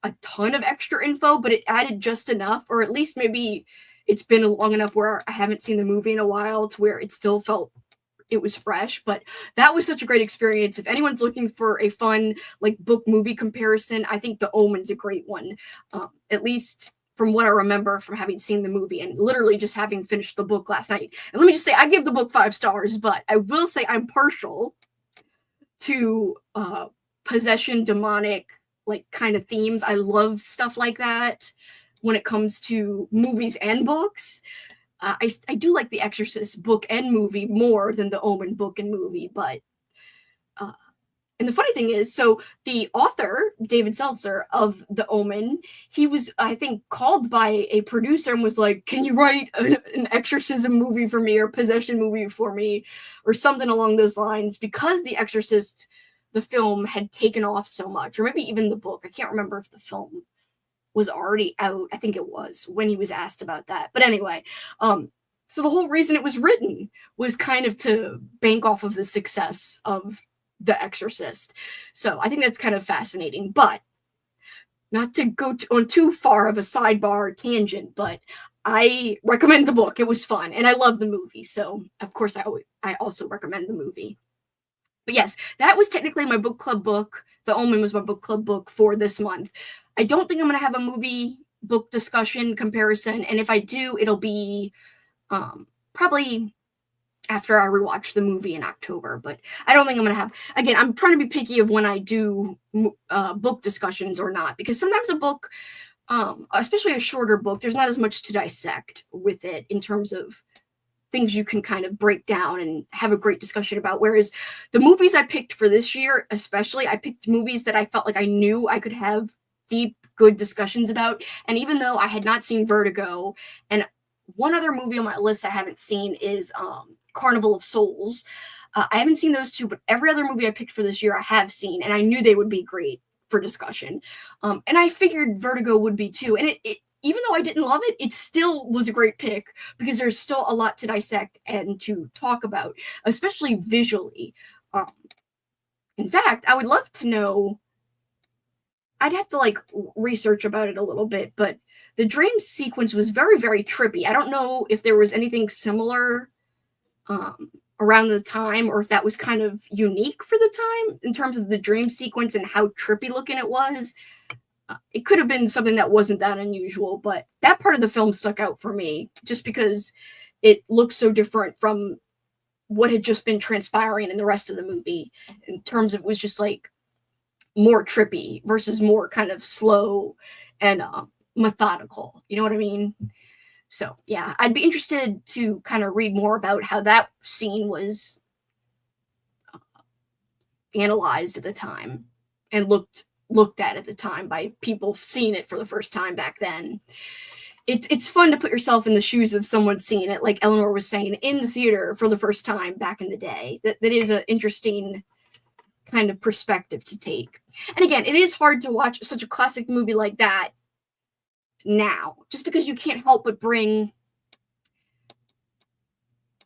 a ton of extra info, but it added just enough, or at least maybe it's been long enough where I haven't seen the movie in a while to where it still felt it was fresh. But that was such a great experience. If anyone's looking for a fun like book movie comparison, I think The Omen's a great one, at least from what I remember from having seen the movie and literally just having finished the book last night. And let me just say, I give the book 5 stars, but I will say I'm partial to possession, demonic, like kind of themes. I love stuff like that when it comes to movies and books. I do like The Exorcist book and movie more than The Omen book and movie, but and the funny thing is, so the author, David Seltzer of The Omen, he was, I think, called by a producer and was like, can you write an exorcism movie for me or possession movie for me or something along those lines, because The Exorcist, the film, had taken off so much, or maybe even the book. I can't remember if the film was already out. I think it was when he was asked about that. But anyway, so the whole reason it was written was kind of to bank off of the success of The Exorcist. So I think that's kind of fascinating, but not to go on too far of a sidebar tangent, but I recommend the book. It was fun, and I love the movie. So of course I also recommend the movie. But yes, that was technically my book club book. The Omen was my book club book for this month. I don't think I'm going to have a movie book discussion comparison, and if I do, it'll be probably after I rewatch the movie in October. But I don't think I'm going to have, again, I'm trying to be picky of when I do book discussions or not, because sometimes a book, especially a shorter book, there's not as much to dissect with it in terms of things you can kind of break down and have a great discussion about. Whereas the movies I picked for this year, especially, I picked movies that I felt like I knew I could have deep, good discussions about. And even though I had not seen Vertigo, and one other movie on my list I haven't seen is Carnival of Souls. I haven't seen those two, but every other movie I picked for this year I have seen, and I knew they would be great for discussion. And I figured Vertigo would be too. And it even though I didn't love it, it still was a great pick because there's still a lot to dissect and to talk about, especially visually. In fact, I would love to know, I'd have to like research about it a little bit, but the dream sequence was very, very trippy. I don't know if there was anything similar around the time, or if that was kind of unique for the time in terms of the dream sequence and how trippy looking it was. It could have been something that wasn't that unusual, but that part of the film stuck out for me just because it looks so different from what had just been transpiring in the rest of the movie, in terms of it was just like more trippy versus more kind of slow and methodical. You know what I mean? So yeah, I'd be interested to kind of read more about how that scene was analyzed at the time and looked at the time by people seeing it for the first time back then. It's fun to put yourself in the shoes of someone seeing it, like Eleanor was saying, in the theater for the first time back in the day. That is an interesting kind of perspective to take. And again, it is hard to watch such a classic movie like that now, just because you can't help but bring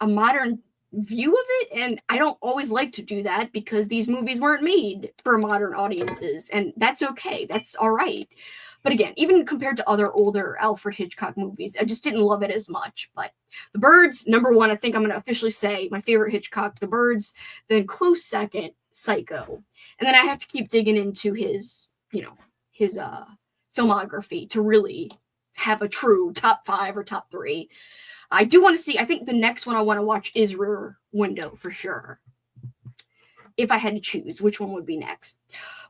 a modern view of it, and I don't always like to do that because these movies weren't made for modern audiences, and that's okay, that's all right. But again, even compared to other older Alfred Hitchcock movies, I just didn't love it as much. But The Birds, number one, I think I'm going to officially say my favorite Hitchcock, The Birds, then close second, Psycho. And then I have to keep digging into his, his filmography to really have a true top 5 or top 3. I do want to see, I think the next one I want to watch is Rear Window for sure. If I had to choose which one would be next.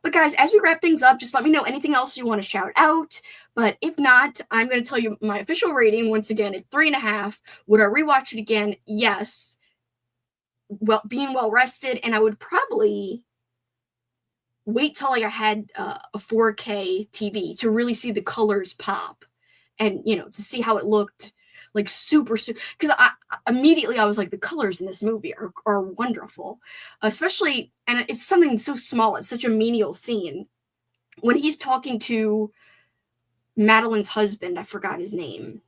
But guys, as we wrap things up, just let me know anything else you want to shout out. But if not, I'm going to tell you my official rating once again at 3.5. Would I rewatch it again? Yes. Well, being well rested, and I would probably wait till I had a 4K TV to really see the colors pop, and to see how it looked. Like super, because I immediately was like, the colors in this movie are wonderful, especially, and it's something so small. It's such a menial scene when he's talking to Madeline's husband. I forgot his name,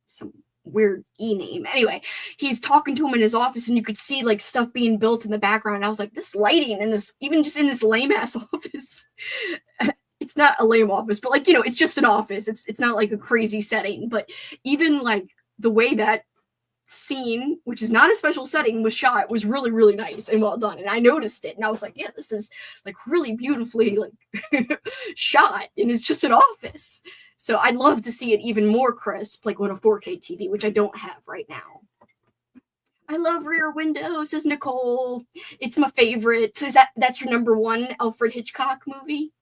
some weird name. Anyway, he's talking to him in his office, and you could see like stuff being built in the background. And I was like, this lighting in this, even just in this lame ass office. It's not a lame office, but like, it's just an office. It's not like a crazy setting, but even like the way that scene, which is not a special setting, was shot was really, really nice and well done. And I noticed it, and I was like, yeah, this is like really beautifully like shot, and it's just an office. So I'd love to see it even more crisp, like on a 4K TV, which I don't have right now. I love Rear Window, says Nicole. It's my favorite. So that's your number one Alfred Hitchcock movie?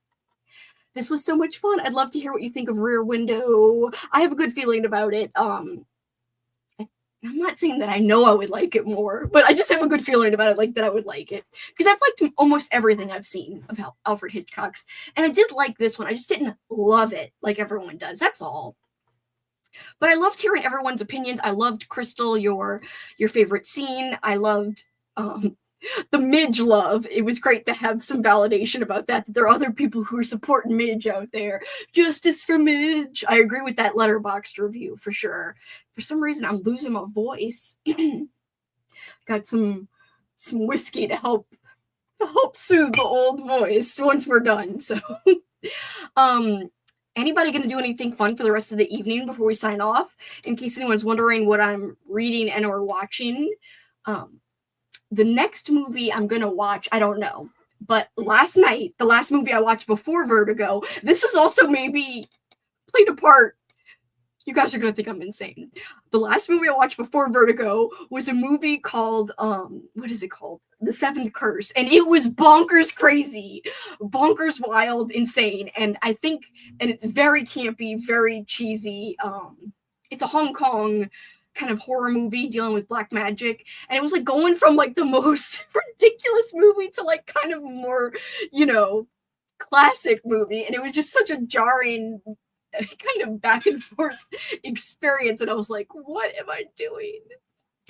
This was so much fun. I'd love to hear what you think of Rear Window. I have a good feeling about it. I'm not saying that I know I would like it more, but I just have a good feeling about it, like that I would like it. Because I've liked almost everything I've seen of Alfred Hitchcock's. And I did like this one. I just didn't love it like everyone does. That's all. But I loved hearing everyone's opinions. I loved, Crystal, your favorite scene. I loved the Midge love. It was great to have some validation about that there are other people who are supporting Midge out there. Justice for Midge. I agree with that Letterboxd review for sure. For some reason, I'm losing my voice. Got some whiskey to help soothe the old voice once we're done. So, anybody going to do anything fun for the rest of the evening before we sign off? In case anyone's wondering what I'm reading and or watching, the next movie I'm going to watch, I don't know. But last night, the last movie I watched before Vertigo, this was also maybe played a part. You guys are going to think I'm insane. The last movie I watched before Vertigo was a movie called, what is it called? The Seventh Curse. And it was bonkers crazy, bonkers wild, insane. And I think, and it's very campy, very cheesy. It's a Hong Kong kind of horror movie dealing with black magic, and it was like going from like the most ridiculous movie to like kind of more classic movie, and it was just such a jarring kind of back and forth experience, and I was like, what am I doing?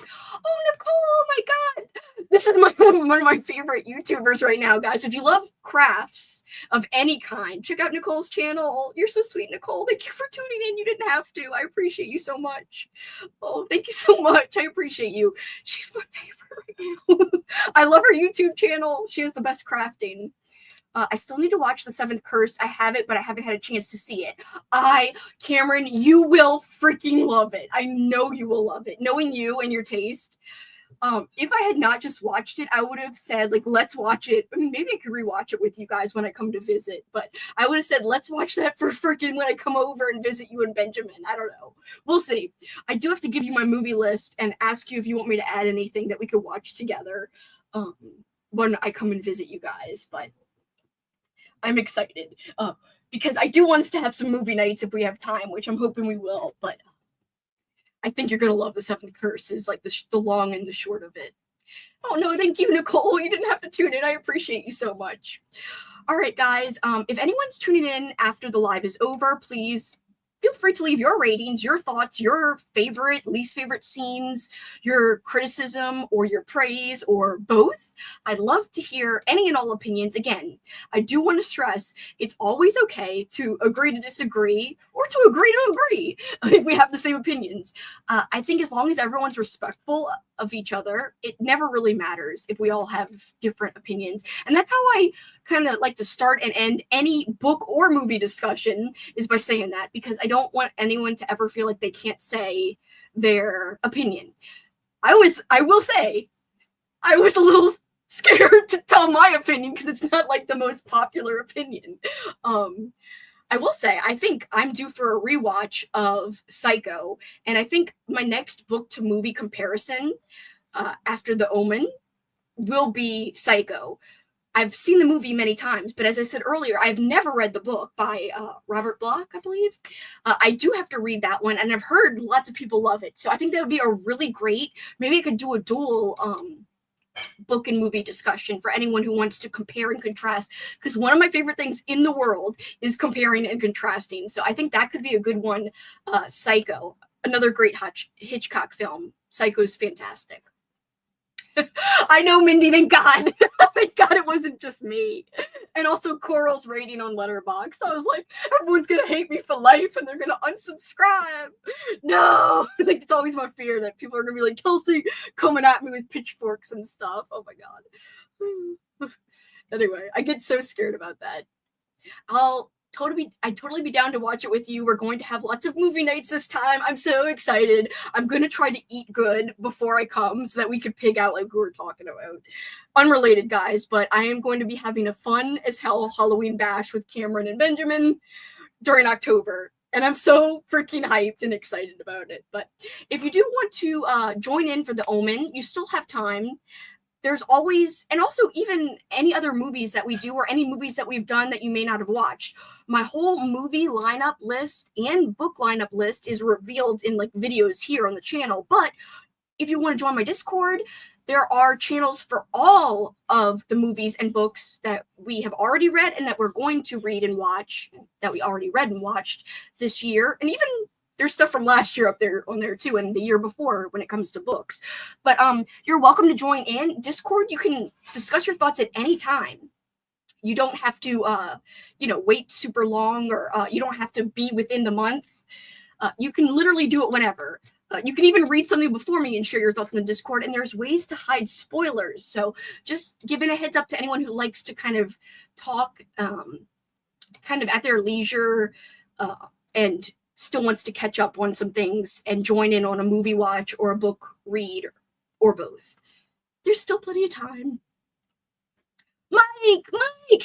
Oh, Nicole, oh my god. This is one of my favorite YouTubers right now, guys. If you love crafts of any kind, check out Nicole's channel. You're so sweet, Nicole. Thank you for tuning in. You didn't have to. I appreciate you so much. Oh, thank you so much. I appreciate you. She's my favorite right now. I love her YouTube channel. She has the best crafting. I still need to watch The Seventh Curse. I have it, but I haven't had a chance to see it. Cameron, you will freaking love it. I know you will love it. Knowing you and your taste. If I had not just watched it, I would have said, like, let's watch it. I mean, maybe I could rewatch it with you guys when I come to visit, but I would have said, let's watch that for freaking when I come over and visit you and Benjamin. I don't know. We'll see. I do have to give you my movie list and ask you if you want me to add anything that we could watch together when I come and visit you guys, but I'm excited because I do want us to have some movie nights if we have time, which I'm hoping we will, but I think you're going to love The Seventh Curse is like the long and the short of it. Oh, no, thank you, Nicole. You didn't have to tune in. I appreciate you so much. All right, guys. If anyone's tuning in after the live is over, please feel free to leave your ratings, your thoughts, your favorite, least favorite scenes, your criticism or your praise or both. I'd love to hear any and all opinions. Again, I do want to stress it's always okay to agree to disagree or to agree to agree if we have the same opinions. I think as long as everyone's respectful of each other, it never really matters if we all have different opinions. And that's how I kind of like to start and end any book or movie discussion is by saying that, because I don't want anyone to ever feel like they can't say their opinion. I will say, I was a little scared to tell my opinion because it's not like the most popular opinion. I will say, I think I'm due for a rewatch of Psycho, and I think my next book to movie comparison after The Omen will be Psycho. I've seen the movie many times, but as I said earlier, I've never read the book by Robert Bloch, I believe. I do have to read that one, and I've heard lots of people love it. So I think that would be a really great, maybe I could do a dual book and movie discussion for anyone who wants to compare and contrast, because one of my favorite things in the world is comparing and contrasting. So I think that could be a good one. Psycho, another great Hitchcock film. Psycho's fantastic. I know, Mindy, thank God. Thank God it wasn't just me. And also Coral's rating on Letterboxd. I was like, everyone's going to hate me for life and they're going to unsubscribe. No. Like, it's always my fear that people are going to be like, Kelsi coming at me with pitchforks and stuff. Oh my God. Anyway, I get so scared about that. I'd totally be down to watch it with you. We're going to have lots of movie nights this time. I'm so excited. I'm going to try to eat good before I come so that we could pig out like we were talking about. Unrelated, guys, but I am going to be having a fun as hell Halloween bash with Cameron and Benjamin during October. And I'm so freaking hyped and excited about it. But if you do want to join in for The Omen, you still have time. There's always, and also even any other movies that we do or any movies that we've done that you may not have watched. My whole movie lineup list and book lineup list is revealed in like videos here on the channel. But if you want to join my Discord, there are channels for all of the movies and books that we have already read and that we're going to read and watch, that we already read and watched this year. And even there's stuff from last year up there on there too, and the year before when it comes to books. But you're welcome to join in Discord. You can discuss your thoughts at any time. You don't have to wait super long, or you don't have to be within the month. You can literally do it whenever. You can even read something before me and share your thoughts in the Discord, and there's ways to hide spoilers. So just giving a heads up to anyone who likes to kind of talk kind of at their leisure and still wants to catch up on some things and join in on a movie watch or a book read or both. There's still plenty of time. Mike,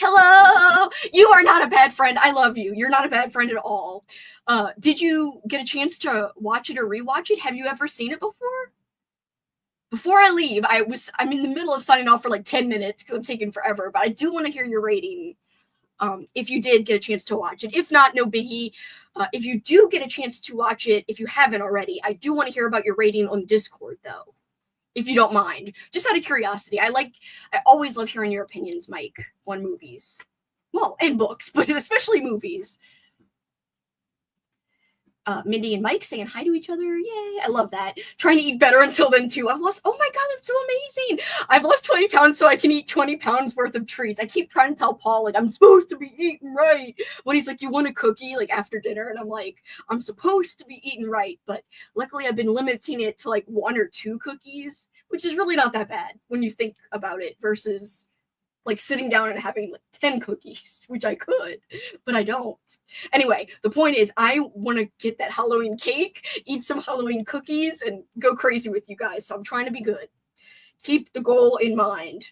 hello! You are not a bad friend. I love you. You're not a bad friend at all. Did you get a chance to watch it or rewatch it? Have you ever seen it before? Before I leave, I'm in the middle of signing off for like 10 minutes because I'm taking forever, but I do want to hear your rating. If you did get a chance to watch it. If not, no biggie. If you do get a chance to watch it, if you haven't already, I do want to hear about your rating on Discord, though, if you don't mind. Just out of curiosity. I always love hearing your opinions, Mike, on movies. Well, and books, but especially movies. Mindy and Mike saying hi to each other. Yay. I love that. Trying to eat better until then, too. Oh my God, that's so amazing. I've lost 20 pounds so I can eat 20 pounds worth of treats. I keep trying to tell Paul, like, I'm supposed to be eating right. When he's like, you want a cookie, like, after dinner? And I'm like, I'm supposed to be eating right. But luckily, I've been limiting it to, like, 1 or 2 cookies, which is really not that bad when you think about it versus like sitting down and having like 10 cookies, which I could, but I don't. Anyway, the point is I want to get that Halloween cake, eat some Halloween cookies, and go crazy with you guys. So I'm trying to be good. Keep the goal in mind.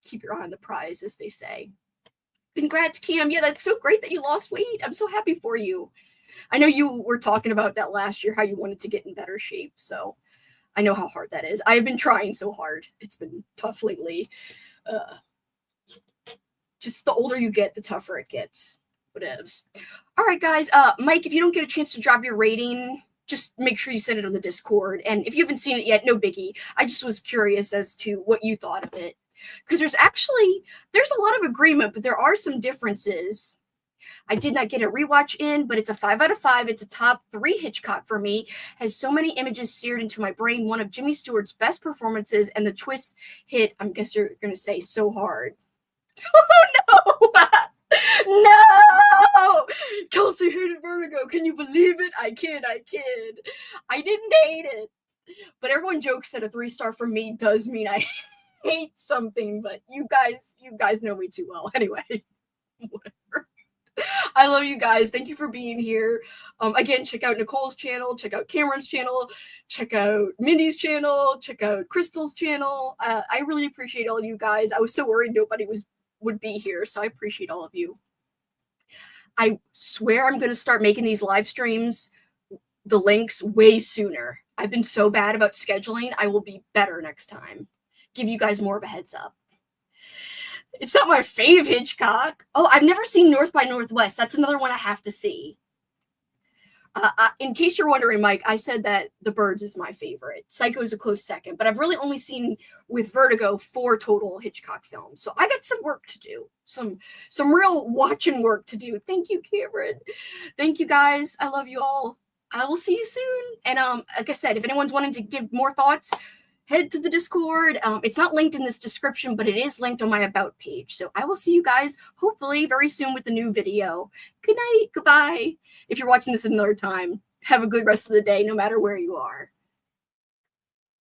Keep your eye on the prize, as they say. Congrats, Cam. Yeah, that's so great that you lost weight. I'm so happy for you. I know you were talking about that last year, how you wanted to get in better shape. So I know how hard that is. I've been trying so hard. It's been tough lately. Just the older you get, the tougher it gets. Whatevs. All right, guys. Mike, if you don't get a chance to drop your rating, just make sure you send it on the Discord. And if you haven't seen it yet, no biggie. I just was curious as to what you thought of it. Because there's a lot of agreement, but there are some differences. I did not get a rewatch in, but it's a 5 out of 5. It's a top 3 Hitchcock for me. Has so many images seared into my brain. One of Jimmy Stewart's best performances, and the twist hit, I guess you're going to say, so hard. Oh, no! No! Kelsi hated Vertigo. Can you believe it? I kid. I didn't hate it. But everyone jokes that a 3-star from me does mean I hate something, but you guys know me too well. Anyway, whatever. I love you guys. Thank you for being here. Again, check out Nicole's channel, check out Cameron's channel, check out Mindy's channel, check out Crystal's channel. I really appreciate all you guys. I was so worried nobody would be here, so I appreciate all of you. I swear I'm going to start making these live streams, the links, way sooner. I've been so bad about scheduling. I will be better next time. Give you guys more of a heads up. It's not my fave Hitchcock. Oh, I've never seen North by Northwest. That's another one I have to see. In case you're wondering, Mike, I said that The Birds is my favorite. Psycho is a close second, but I've really only seen with Vertigo 4 total Hitchcock films. So I got some work to do, some real watching work to do. Thank you, Cameron. Thank you, guys. I love you all. I will see you soon. And like I said, if anyone's wanting to give more thoughts, head to the Discord. It's not linked in this description, but it is linked on my About page. So I will see you guys hopefully very soon with a new video. Good night. Goodbye. If you're watching this another time, have a good rest of the day, no matter where you are.